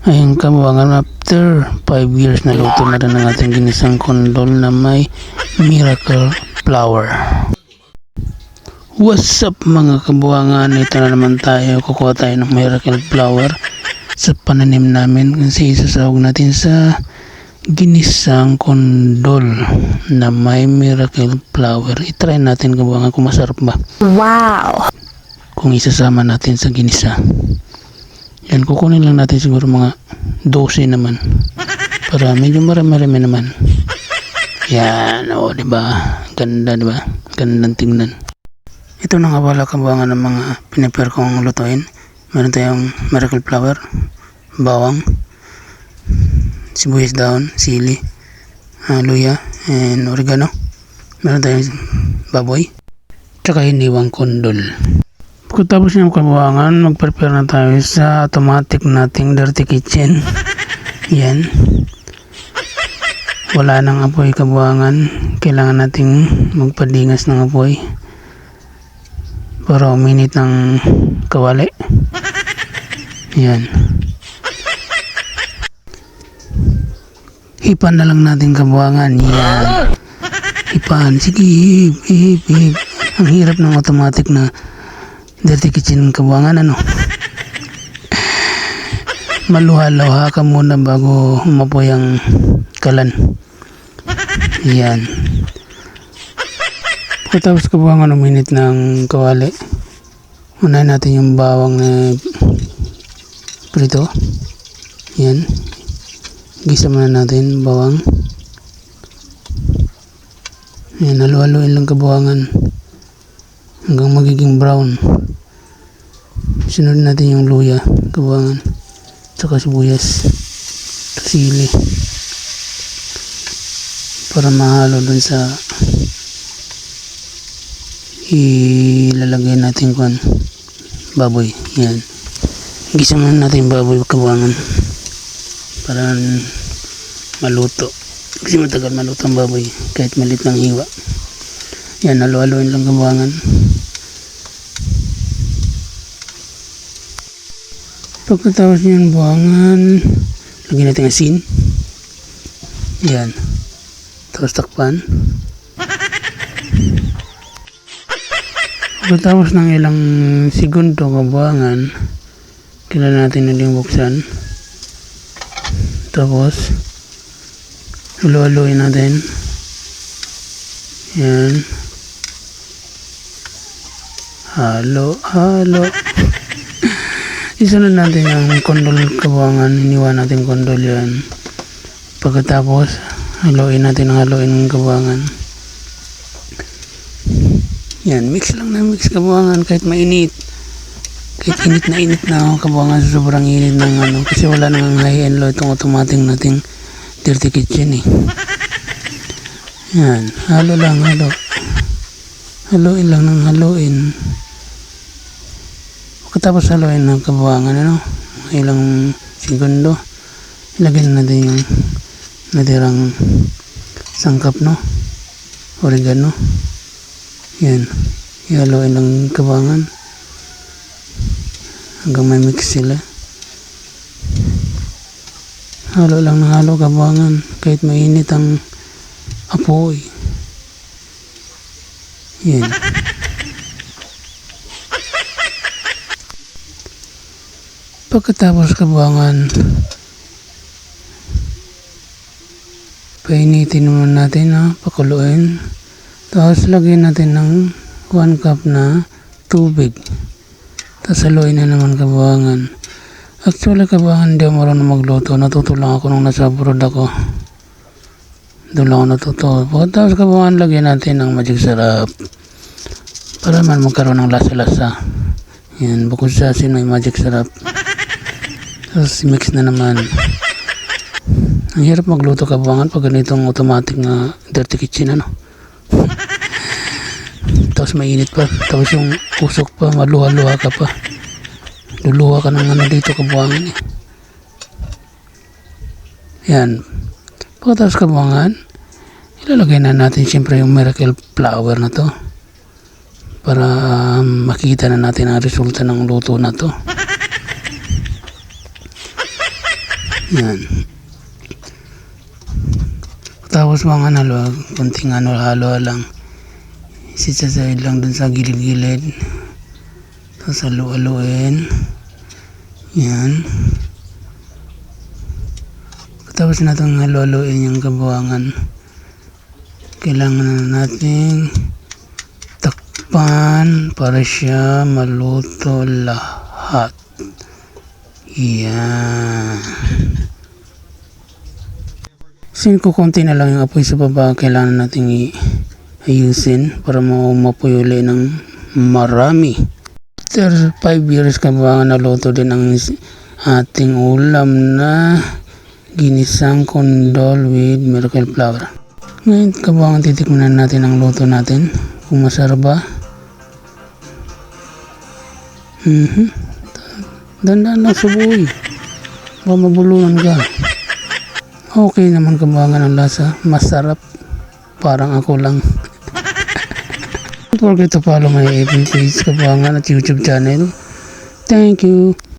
Ayun kabuangan, after 5 years na luto na rin ang ating ginisang kondol na may miracle flower. What's up mga kabuangan, ito na naman tayo, kukuha tayo ng miracle flower sa pananim namin kasi isasawag natin sa ginisang kondol na may miracle flower. I-try natin kabuangan kung masarap ba. Wow! Kung isasama natin sa ginisa. Yan, kukunin lang natin siguro mga 12 naman para medyo marami-rami naman. Yan, o diba? Ganda diba? Gandang tingnan. Ito na nga pala kabuangan ng mga pinapare kong lutuin. Meron tayong miracle flower, bawang, sibuyas daon, sili, luya, and oregano. Meron tayong baboy, tsaka hiniwang kondol. Pagkatapos ng kabuangan, mag-prepare na tayo sa automatic nating dirty kitchen. Yan. Wala nang apoy kabuangan. Kailangan nating magpadingas ng apoy para uminit ng kawali. Yan. Hipan na lang natin kabuangan. Yan. Hipan. Sige, hip. Ang hirap ng automatic na dirty kitchen kabuangan, ano? Maluha-luha ka muna bago umapoy ang kalan. Yan. Pagkatapos kabuangan uminit ng kawali, unahin natin yung bawang na prito. Yan. Gisa muna natin bawang. Yan, halu-haluin lang kabuangan hanggang magiging brown. Sunod natin yung luya kabuangan, tsaka sibuyas, sili, para mahalo dun sa ilalagay natin baboy. Yan, gisa muna natin baboy kabuangan para maluto kasi matagal maluto ang baboy kahit malit ng hiwa. Yan, halo-haloin lang kabuangan. Pagkatapos nyan buwangan, lagyan natin asin. Yan, tapos takpan. Pagkatapos ng ilang segundo kabuangan, kailangan natin ulit buksan. Tapos halo-haloin natin. Yan, halo. Isunod natin yung kondol kabuangan, iniwan natin kondol yan. Pagkatapos haluin natin ang haluin ng kabuangan. Yan, mix lang na mix kabuangan kahit mainit. Kahit init na kabuangan, sobrang init ng kasi wala nang high and low itong automatic nating dirty kitchen eh. Yan, halo. Haluin lang ng haluin. Pagkatapos haluin ng kabuangan, ilang segundo, ilagay na natin yung natirang sangkap, oregano. Yan, ihaluin lang kabuangan hanggang may mix sila. Halo lang ng halo kabuangan kahit mainit ang apoy. Yan. Pagkatapos kabuangan, painitin naman natin, pakuluin. Tapos lagyan natin ng 1 cup na tubig. Tapos haluin na naman kabuangan. Actually kabuangan, hindi ako marunong magluto. Natuto lang ako nung nasa abroad ako. Doon lang ako natuto. Pagkatapos kabuangan, lagyan natin ng magic sarap para man magkaroon ng lasa-lasa. Yan, bukod sa asin may magic sarap. Tapos mix na naman. Ang hirap magluto kabuangan pag ganitong automatic na dirty kitchen, Tapos mainit pa. Tapos yung usok pa, maluha-luha ka pa. Luluha ka ng dito kabuangan eh. Yan. Pagkatapos kabuangan, ilalagay na natin siyempre yung miracle flower na to para makikita na natin ang resulta ng luto na to. Yan. Tapos mga halo, kunting halo lang. Sisasayad lang dun sa gilid-gilid. Tapos halo-haloin. Yan. Tapos natin halo-haloin yung kabuangan. Kailangan na natin takpan para siya maluto lahat. Yan. Konti na lang yung apoy sa baba. Kailangan natin ayusin para mapuy uli ng marami. After 5 years kabuangan, naluto din ang ating ulam na ginisang kondol with miracle flour. Ngayon kabuangan, titikman natin ang luto natin kung masarap ba. Dandan lang suboy, baka mabulunan ka. Okay naman kabuangan ang lasa, masarap, parang ako lang. Don't forget to follow my FB page kabuangan at YouTube channel. Thank you.